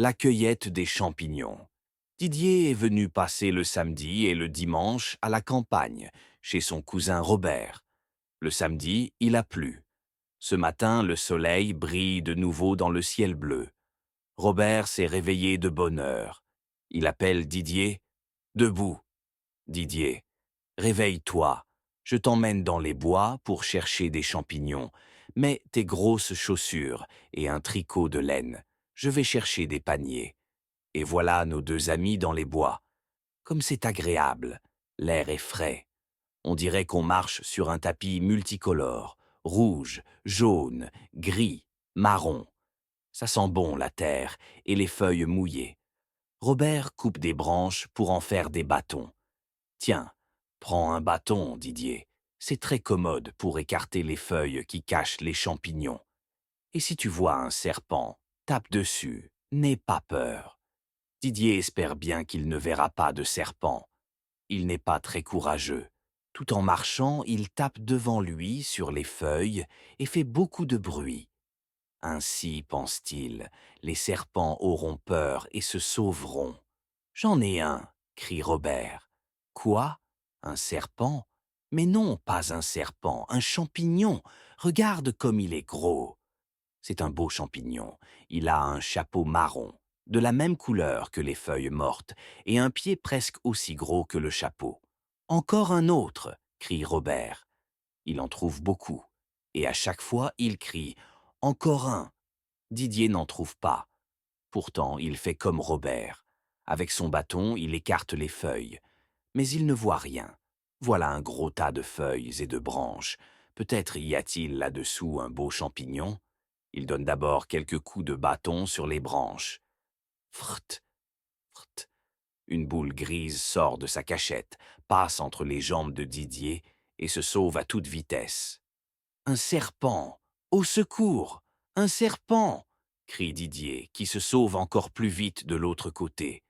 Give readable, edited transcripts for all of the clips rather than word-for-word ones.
La cueillette des champignons. Didier est venu passer le samedi et le dimanche à la campagne, chez son cousin Robert. Le samedi, il a plu. Ce matin, le soleil brille de nouveau dans le ciel bleu. Robert s'est réveillé de bonne heure. Il appelle Didier. Debout, Didier. Réveille-toi. Je t'emmène dans les bois pour chercher des champignons. Mets tes grosses chaussures et un tricot de laine. Je vais chercher des paniers. Et voilà nos deux amis dans les bois. Comme c'est agréable. L'air est frais. On dirait qu'on marche sur un tapis multicolore. Rouge, jaune, gris, marron. Ça sent bon la terre et les feuilles mouillées. Robert coupe des branches pour en faire des bâtons. Tiens, prends un bâton, Didier. C'est très commode pour écarter les feuilles qui cachent les champignons. Et si tu vois un serpent, tape dessus, n'aie pas peur. Didier espère bien qu'il ne verra pas de serpent. Il n'est pas très courageux. Tout en marchant, il tape devant lui sur les feuilles et fait beaucoup de bruit. Ainsi, pense-t-il, les serpents auront peur et se sauveront. J'en ai un, crie Robert. Quoi? Un serpent? Mais non, pas un serpent, un champignon. Regarde comme il est gros. C'est un beau champignon. Il a un chapeau marron, de la même couleur que les feuilles mortes, et un pied presque aussi gros que le chapeau. Encore un autre, crie Robert. Il en trouve beaucoup, et à chaque fois il crie encore un. Didier n'en trouve pas. Pourtant, il fait comme Robert. Avec son bâton, il écarte les feuilles. Mais il ne voit rien. Voilà un gros tas de feuilles et de branches. Peut-être y a-t-il là-dessous un beau champignon? Il donne d'abord quelques coups de bâton sur les branches. Frrt, frrt. Une boule grise sort de sa cachette, passe entre les jambes de Didier et se sauve à toute vitesse. Un serpent! Au secours! Un serpent! Crie Didier, qui se sauve encore plus vite de l'autre côté.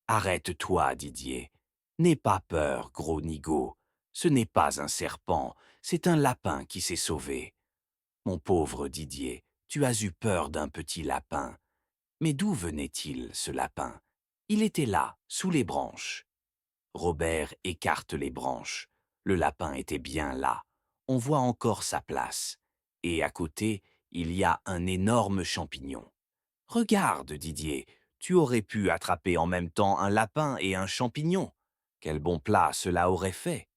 Arrête-toi, Didier. N'aie pas peur, gros nigaud. Ce n'est pas un serpent, c'est un lapin qui s'est sauvé. Mon pauvre Didier, tu as eu peur d'un petit lapin. Mais d'où venait-il, ce lapin? Il était là, sous les branches. Robert écarte les branches. Le lapin était bien là. On voit encore sa place. Et à côté, il y a un énorme champignon. Regarde, Didier, tu aurais pu attraper en même temps un lapin et un champignon. Quel bon plat cela aurait fait!